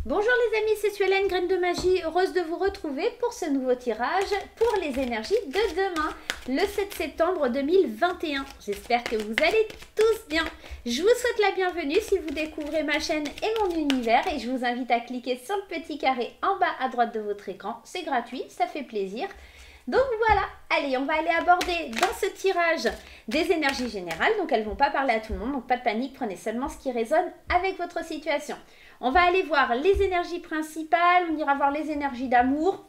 Bonjour les amis, c'est Suelen, Graine de Magie, heureuse de vous retrouver pour ce nouveau tirage pour les énergies de demain, le 7 septembre 2021. J'espère que vous allez tous bien. Je vous souhaite la bienvenue si vous découvrez ma chaîne et mon univers et je vous invite à cliquer sur le petit carré en bas à droite de votre écran. C'est gratuit, ça fait plaisir. Donc voilà, allez, on va aller aborder dans ce tirage des énergies générales. Donc elles ne vont pas parler à tout le monde, donc pas de panique, prenez seulement ce qui résonne avec votre situation. On va aller voir les énergies principales, on ira voir les énergies d'amour.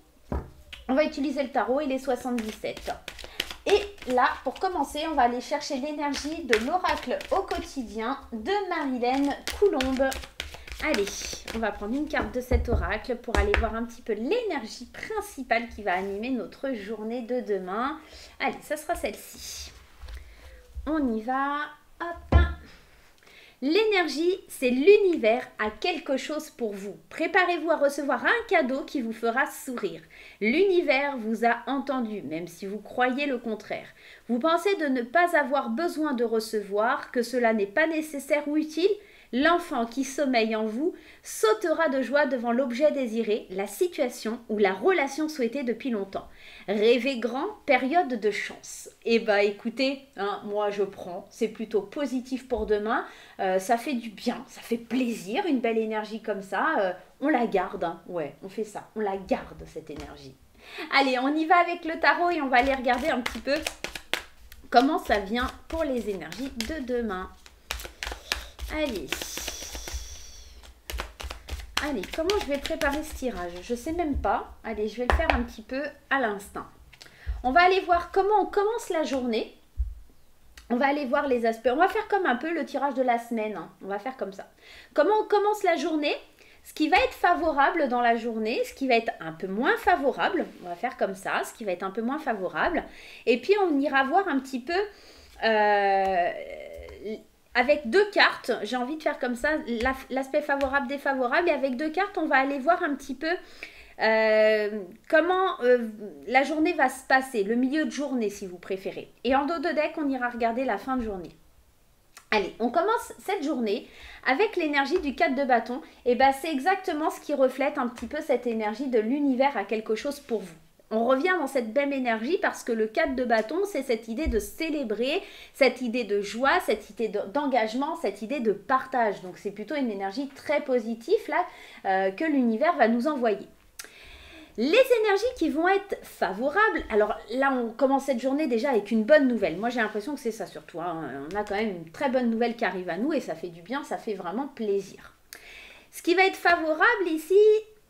On va utiliser le tarot et les 77. Et là, pour commencer, on va aller chercher l'énergie de l'oracle au quotidien de Marilène Coulombe. Allez, on va prendre une carte de cet oracle pour aller voir un petit peu l'énergie principale qui va animer notre journée de demain. Allez, ça sera celle-ci. On y va. Hop. L'énergie, c'est l'univers a quelque chose pour vous. Préparez-vous à recevoir un cadeau qui vous fera sourire. L'univers vous a entendu, même si vous croyez le contraire. Vous pensez de ne pas avoir besoin de recevoir, que cela n'est pas nécessaire ou utile. L'enfant qui sommeille en vous sautera de joie devant l'objet désiré, la situation ou la relation souhaitée depuis longtemps. Rêvez grand, période de chance. Eh bien écoutez, moi je prends, c'est plutôt positif pour demain, ça fait du bien, ça fait plaisir, une belle énergie comme ça, on la garde, ouais, on fait ça, on la garde cette énergie. Allez, on y va avec le tarot et on va aller regarder un petit peu comment ça vient pour les énergies de demain. Allez, comment je vais préparer ce tirage? Je ne sais même pas. Allez, je vais le faire un petit peu à l'instinct. On va aller voir comment on commence la journée. On va aller voir les aspects. On va faire comme un peu le tirage de la semaine. On va faire comme ça. Comment on commence la journée? Ce qui va être favorable dans la journée, ce qui va être un peu moins favorable. On va faire comme ça, ce qui va être un peu moins favorable. Et puis, on ira voir un petit peu... avec deux cartes, j'ai envie de faire comme ça, l'aspect favorable, défavorable. Et avec deux cartes, on va aller voir un petit peu comment la journée va se passer, le milieu de journée si vous préférez. Et en dos de deck, on ira regarder la fin de journée. Allez, on commence cette journée avec l'énergie du 4 de bâton. Et bien, c'est exactement ce qui reflète un petit peu cette énergie de l'univers à quelque chose pour vous. On revient dans cette même énergie parce que le 4 de bâton, c'est cette idée de célébrer, cette idée de joie, cette idée d'engagement, cette idée de partage. Donc, c'est plutôt une énergie très positive là que l'univers va nous envoyer. Les énergies qui vont être favorables, alors là, on commence cette journée déjà avec une bonne nouvelle. Moi, j'ai l'impression que c'est ça surtout. On a quand même une très bonne nouvelle qui arrive à nous et ça fait du bien, ça fait vraiment plaisir. Ce qui va être favorable ici,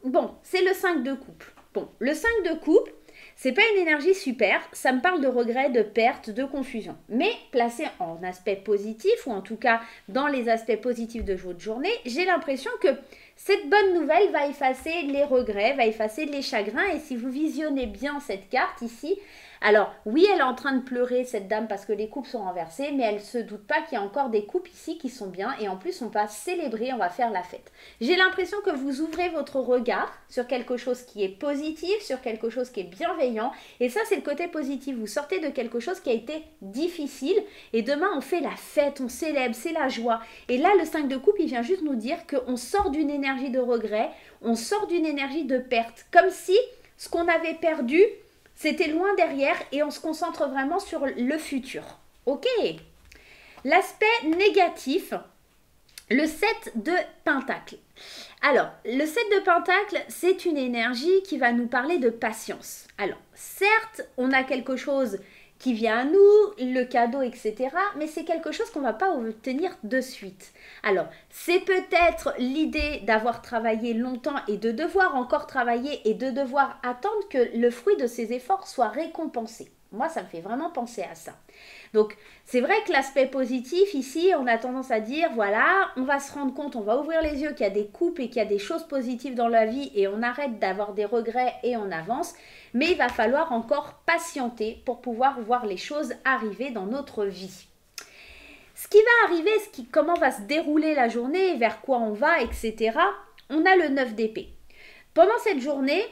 bon, c'est le 5 de coupe. Bon, le 5 de coupe, c'est pas une énergie super, ça me parle de regrets, de pertes, de confusion. Mais placé en aspect positif, ou en tout cas dans les aspects positifs de votre journée, j'ai l'impression que cette bonne nouvelle va effacer les regrets, va effacer les chagrins. Et si vous visionnez bien cette carte ici, alors oui, elle est en train de pleurer cette dame parce que les coupes sont renversées, mais elle ne se doute pas qu'il y a encore des coupes ici qui sont bien. Et en plus, on va célébrer, on va faire la fête. J'ai l'impression que vous ouvrez votre regard sur quelque chose qui est positif, sur quelque chose qui est bienveillant. Et ça, c'est le côté positif. Vous sortez de quelque chose qui a été difficile. Et demain, on fait la fête, on célèbre, c'est la joie. Et là, le 5 de coupe, il vient juste nous dire qu'on sort d'une énergie de regret, on sort d'une énergie de perte. Comme si ce qu'on avait perdu... c'était loin derrière et on se concentre vraiment sur le futur. Ok. L'aspect négatif, le 7 de Pentacle. Alors, le 7 de Pentacle, c'est une énergie qui va nous parler de patience. Alors, certes, on a quelque chose qui vient à nous, le cadeau, etc. Mais c'est quelque chose qu'on ne va pas obtenir de suite. Alors, c'est peut-être l'idée d'avoir travaillé longtemps et de devoir encore travailler et de devoir attendre que le fruit de ses efforts soit récompensé. Moi, ça me fait vraiment penser à ça. Donc, c'est vrai que l'aspect positif, ici, on a tendance à dire, voilà, on va se rendre compte, on va ouvrir les yeux qu'il y a des coupes et qu'il y a des choses positives dans la vie et on arrête d'avoir des regrets et on avance. Mais il va falloir encore patienter pour pouvoir voir les choses arriver dans notre vie. Ce qui va arriver, comment va se dérouler la journée, vers quoi on va, etc. On a le 9 d'épée. Pendant cette journée,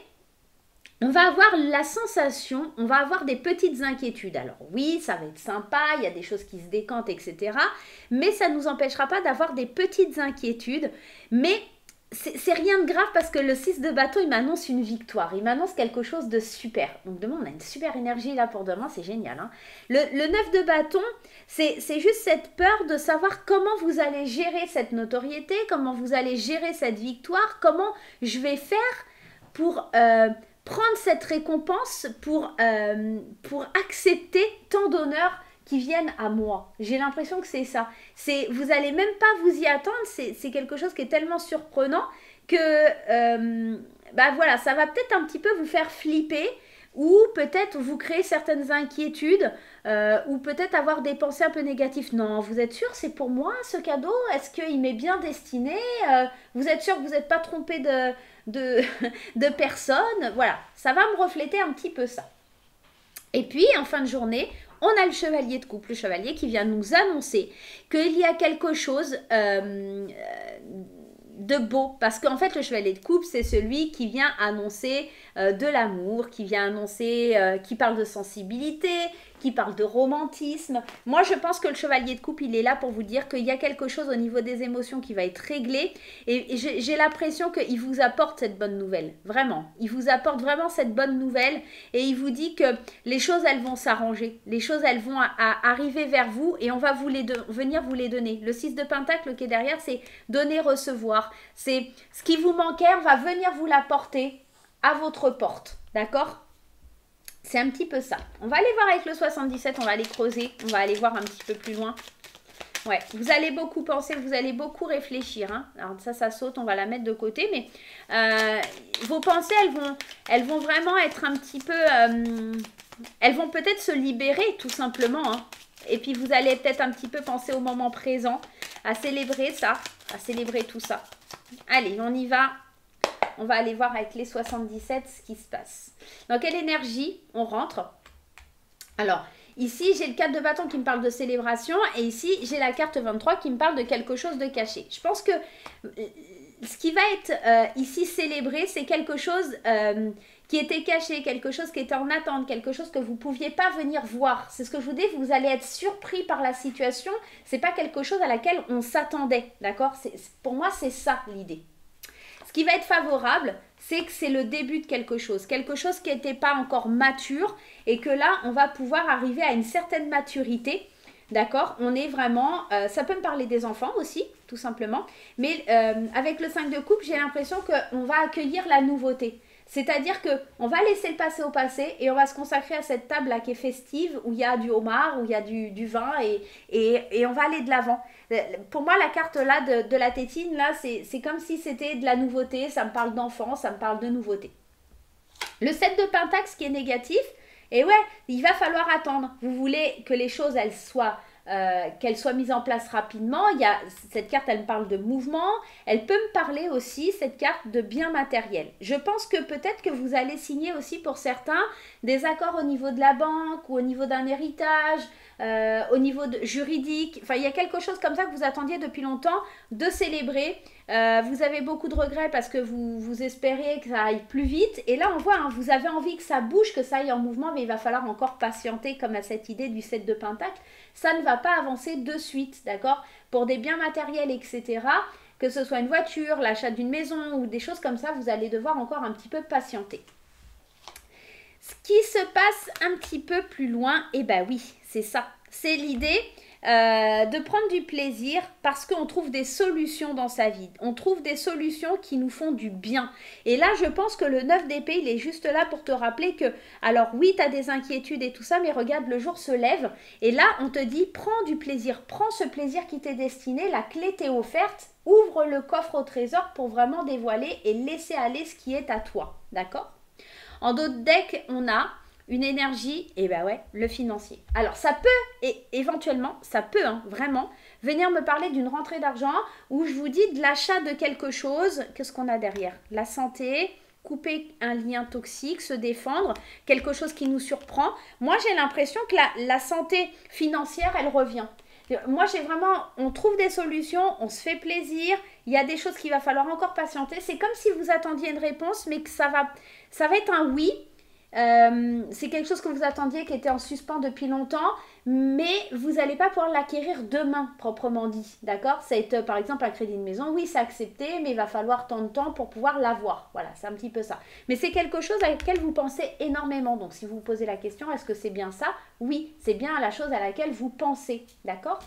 on va avoir la sensation, on va avoir des petites inquiétudes. Alors oui, ça va être sympa, il y a des choses qui se décantent, etc. Mais ça ne nous empêchera pas d'avoir des petites inquiétudes. Mais c'est rien de grave parce que le 6 de bâton, il m'annonce une victoire. Il m'annonce quelque chose de super. Donc demain, on a une super énergie là pour demain. C'est génial. Hein. Le 9 de bâton, c'est juste cette peur de savoir comment vous allez gérer cette notoriété, comment vous allez gérer cette victoire, comment je vais faire pour prendre cette récompense, pour accepter tant d'honneur qui viennent à moi. J'ai l'impression que c'est ça. Vous allez même pas vous y attendre. C'est quelque chose qui est tellement surprenant que bah voilà, ça va peut-être un petit peu vous faire flipper ou peut-être vous créer certaines inquiétudes ou peut-être avoir des pensées un peu négatives. Non, vous êtes sûr, c'est pour moi ce cadeau? Est-ce qu'il m'est bien destiné? Vous êtes sûr que vous n'êtes pas trompé de personne? Voilà, ça va me refléter un petit peu ça. Et puis, en fin de journée, on a le chevalier de coupe, le chevalier qui vient nous annoncer qu'il y a quelque chose de beau. Parce qu'en fait, le chevalier de coupe, c'est celui qui vient annoncer de l'amour, qui vient annoncer, qui parle de sensibilité, qui parle de romantisme. Moi, je pense que le chevalier de coupe, il est là pour vous dire qu'il y a quelque chose au niveau des émotions qui va être réglé. Et j'ai l'impression qu'il vous apporte cette bonne nouvelle. Vraiment. Il vous apporte vraiment cette bonne nouvelle. Et il vous dit que les choses, elles vont s'arranger. Les choses, elles vont arriver vers vous et on va venir vous les donner. Le 6 de Pentacle qui est derrière, c'est donner, recevoir. C'est ce qui vous manquait, on va venir vous l'apporter à votre porte. D'accord ? C'est un petit peu ça. On va aller voir avec le 77, on va aller creuser, on va aller voir un petit peu plus loin. Ouais, vous allez beaucoup penser, vous allez beaucoup réfléchir. Hein. Alors ça saute, on va la mettre de côté. Mais vos pensées, elles vont vraiment être un petit peu... elles vont peut-être se libérer tout simplement. Hein. Et puis vous allez peut-être un petit peu penser au moment présent, à célébrer ça, à célébrer tout ça. Allez, on y va. On va aller voir avec les 77 ce qui se passe. Dans quelle énergie on rentre? Alors, ici, j'ai le 4 de bâton qui me parle de célébration. Et ici, j'ai la carte 23 qui me parle de quelque chose de caché. Je pense que ce qui va être ici célébré, c'est quelque chose qui était caché, quelque chose qui était en attente, quelque chose que vous ne pouviez pas venir voir. C'est ce que je vous dis, vous allez être surpris par la situation. Ce n'est pas quelque chose à laquelle on s'attendait, d'accord? Pour moi, c'est ça l'idée. Ce qui va être favorable, c'est que c'est le début de quelque chose qui n'était pas encore mature et que là, on va pouvoir arriver à une certaine maturité, d'accord? On est vraiment, ça peut me parler des enfants aussi, tout simplement, mais avec le 5 de coupe, j'ai l'impression qu'on va accueillir la nouveauté. C'est-à-dire qu'on va laisser le passé au passé et on va se consacrer à cette table là qui est festive où il y a du homard, où il y a du vin et on va aller de l'avant. Pour moi, la carte là de la tétine, là, c'est comme si c'était de la nouveauté. Ça me parle d'enfant, ça me parle de nouveauté. Le 7 de Pentacle, ce qui est négatif, et ouais, il va falloir attendre. Vous voulez que les choses, qu'elles soient mises en place rapidement. Cette carte, elle me parle de mouvement. Elle peut me parler aussi, cette carte, de biens matériels. Je pense que peut-être que vous allez signer aussi pour certains des accords au niveau de la banque ou au niveau d'un héritage, au niveau juridique. Enfin, il y a quelque chose comme ça que vous attendiez depuis longtemps de célébrer. Vous avez beaucoup de regrets parce que vous espérez que ça aille plus vite. Et là, on voit, hein, vous avez envie que ça bouge, que ça aille en mouvement, mais il va falloir encore patienter comme à cette idée du 7 de Pentacle. Ça ne va pas avancer de suite, d'accord? Pour des biens matériels, etc., que ce soit une voiture, l'achat d'une maison ou des choses comme ça, vous allez devoir encore un petit peu patienter. Ce qui se passe un petit peu plus loin, eh ben oui, c'est ça. C'est l'idée de prendre du plaisir parce qu'on trouve des solutions dans sa vie. On trouve des solutions qui nous font du bien. Et là, je pense que le 9 d'épée, il est juste là pour te rappeler que, alors oui, tu as des inquiétudes et tout ça, mais regarde, le jour se lève. Et là, on te dit, prends du plaisir. Prends ce plaisir qui t'est destiné. La clé t'est offerte. Ouvre le coffre au trésor pour vraiment dévoiler et laisser aller ce qui est à toi. D'accord? En d'autres decks, on a une énergie, et ben ouais, le financier. Alors ça peut, et éventuellement, ça peut vraiment venir me parler d'une rentrée d'argent où je vous dis de l'achat de quelque chose. Qu'est-ce qu'on a derrière? La santé, couper un lien toxique, se défendre, quelque chose qui nous surprend. Moi, j'ai l'impression que la santé financière, elle revient. Moi, j'ai vraiment, on trouve des solutions, on se fait plaisir, il y a des choses qu'il va falloir encore patienter. C'est comme si vous attendiez une réponse, mais que ça va être un oui. c'est quelque chose que vous attendiez qui était en suspens depuis longtemps, mais vous n'allez pas pouvoir l'acquérir demain, proprement dit, d'accord? Ça va être par exemple un crédit de maison, oui c'est accepté, mais il va falloir tant de temps pour pouvoir l'avoir, voilà, c'est un petit peu ça. Mais c'est quelque chose à laquelle vous pensez énormément, donc si vous vous posez la question, est-ce que c'est bien ça? Oui, c'est bien la chose à laquelle vous pensez, d'accord?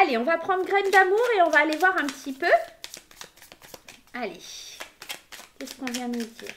Allez, on va prendre graine d'amour et on va aller voir un petit peu. Allez, qu'est-ce qu'on vient nous dire?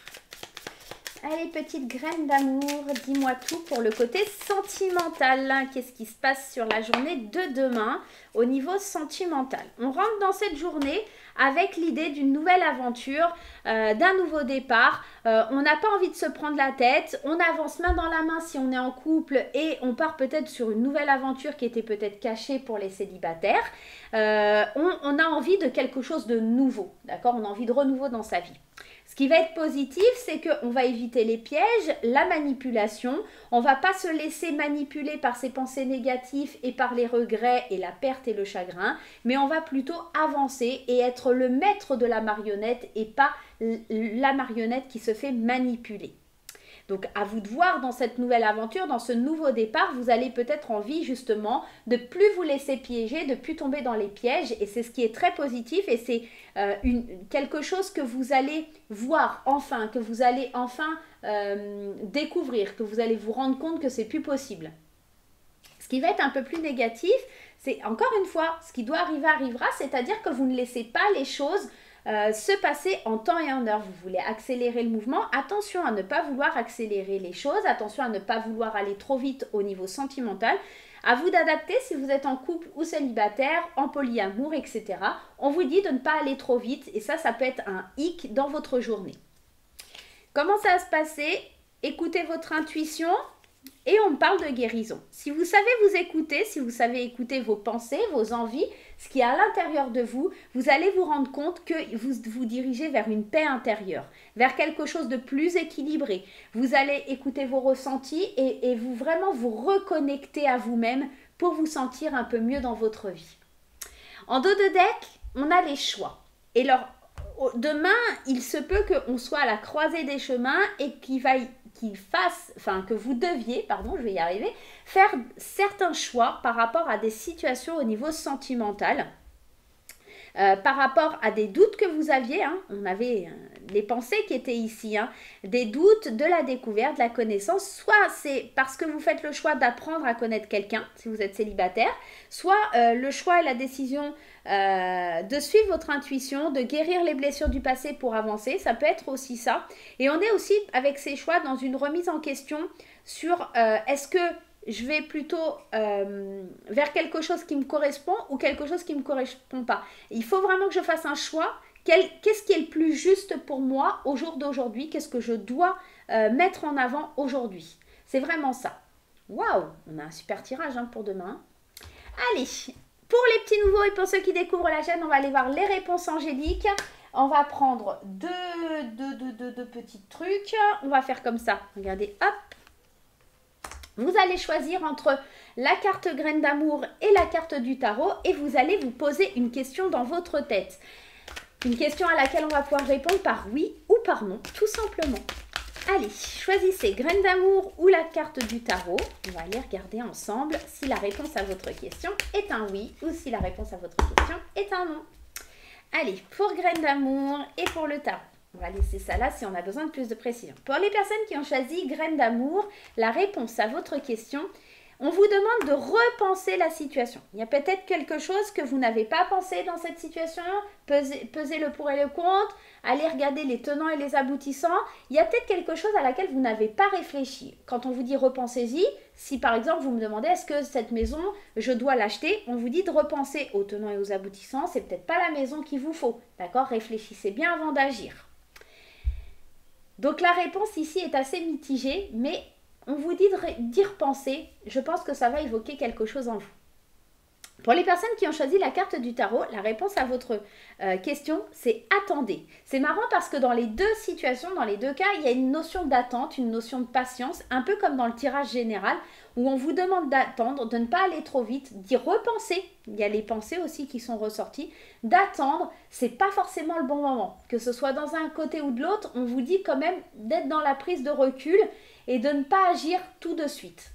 Allez, petite graine d'amour, dis-moi tout pour le côté sentimental. Qu'est-ce qui se passe sur la journée de demain au niveau sentimental? On rentre dans cette journée avec l'idée d'une nouvelle aventure, d'un nouveau départ. On n'a pas envie de se prendre la tête. On avance main dans la main si on est en couple et on part peut-être sur une nouvelle aventure qui était peut-être cachée pour les célibataires. On a envie de quelque chose de nouveau, d'accord? On a envie de renouveau dans sa vie. Ce qui va être positif, c'est qu'on va éviter les pièges, la manipulation. On ne va pas se laisser manipuler par ses pensées négatives et par les regrets et la perte et le chagrin, mais on va plutôt avancer et être le maître de la marionnette et pas la marionnette qui se fait manipuler. Donc à vous de voir dans cette nouvelle aventure, dans ce nouveau départ, vous allez peut-être envie justement de plus vous laisser piéger, de plus tomber dans les pièges et c'est ce qui est très positif et c'est quelque chose que vous allez voir enfin, que vous allez enfin découvrir, que vous allez vous rendre compte que c'est plus possible. Ce qui va être un peu plus négatif, c'est encore une fois, ce qui doit arriver arrivera, c'est-à-dire que vous ne laissez pas les choses se passer en temps et en heure. Vous voulez accélérer le mouvement, attention à ne pas vouloir accélérer les choses, attention à ne pas vouloir aller trop vite au niveau sentimental. À vous d'adapter si vous êtes en couple ou célibataire, en polyamour, etc. On vous dit de ne pas aller trop vite et ça peut être un hic dans votre journée. Comment ça va se passer? Écoutez votre intuition. Et on parle de guérison. Si vous savez vous écouter, si vous savez écouter vos pensées, vos envies, ce qui est à l'intérieur de vous, vous allez vous rendre compte que vous vous dirigez vers une paix intérieure, vers quelque chose de plus équilibré. Vous allez écouter vos ressentis et vous vraiment vous reconnecter à vous-même pour vous sentir un peu mieux dans votre vie. En dos de deck, on a les choix. Et alors, demain, il se peut qu'on soit à la croisée des chemins et que vous deviez, je vais y arriver, faire certains choix par rapport à des situations au niveau sentimental, par rapport à des doutes que vous aviez, on avait les pensées qui étaient ici, des doutes, de la découverte, de la connaissance, soit c'est parce que vous faites le choix d'apprendre à connaître quelqu'un, si vous êtes célibataire, soit le choix et la décision de suivre votre intuition, de guérir les blessures du passé pour avancer, ça peut être aussi ça. Et on est aussi avec ces choix dans une remise en question sur est-ce que je vais plutôt vers quelque chose qui me correspond ou quelque chose qui ne me correspond pas. Il faut vraiment que je fasse un choix. Qu'est-ce qui est le plus juste pour moi au jour d'aujourd'hui? Qu'est-ce que je dois mettre en avant aujourd'hui? C'est vraiment ça. Waouh, on a un super tirage pour demain. Allez, pour les petits nouveaux et pour ceux qui découvrent la chaîne, on va aller voir les réponses angéliques. On va prendre deux petits trucs. On va faire comme ça. Regardez, hop. Vous allez choisir entre la carte graine d'amour et la carte du tarot et vous allez vous poser une question dans votre tête. Une question à laquelle on va pouvoir répondre par oui ou par non, tout simplement. Allez, choisissez graine d'amour ou la carte du tarot. On va aller regarder ensemble si la réponse à votre question est un oui ou si la réponse à votre question est un non. Allez, pour graine d'amour et pour le tarot. On va laisser ça là si on a besoin de plus de précision. Pour les personnes qui ont choisi graine d'amour, la réponse à votre question, on vous demande de repenser la situation. Il y a peut-être quelque chose que vous n'avez pas pensé dans cette situation. Pesez le pour et le contre. Allez regarder les tenants et les aboutissants. Il y a peut-être quelque chose à laquelle vous n'avez pas réfléchi. Quand on vous dit repensez-y, si par exemple vous me demandez est-ce que cette maison, je dois l'acheter, on vous dit de repenser aux tenants et aux aboutissants. C'est peut-être pas la maison qu'il vous faut. D'accord? Réfléchissez bien avant d'agir. Donc la réponse ici est assez mitigée, mais on vous dit d'y repenser. Je pense que ça va évoquer quelque chose en vous. Pour les personnes qui ont choisi la carte du tarot, la réponse à votre question, c'est attendez. C'est marrant parce que dans les deux situations, dans les deux cas, il y a une notion d'attente, une notion de patience, un peu comme dans le tirage général, où on vous demande d'attendre, de ne pas aller trop vite, d'y repenser. Il y a les pensées aussi qui sont ressorties. D'attendre, c'est pas forcément le bon moment. Que ce soit dans un côté ou de l'autre, on vous dit quand même d'être dans la prise de recul et de ne pas agir tout de suite.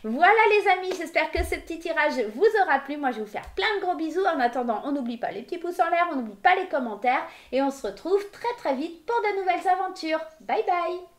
Voilà les amis, j'espère que ce petit tirage vous aura plu. Moi, je vais vous faire plein de gros bisous. En attendant, on n'oublie pas les petits pouces en l'air, on n'oublie pas les commentaires. Et on se retrouve très très vite pour de nouvelles aventures. Bye bye!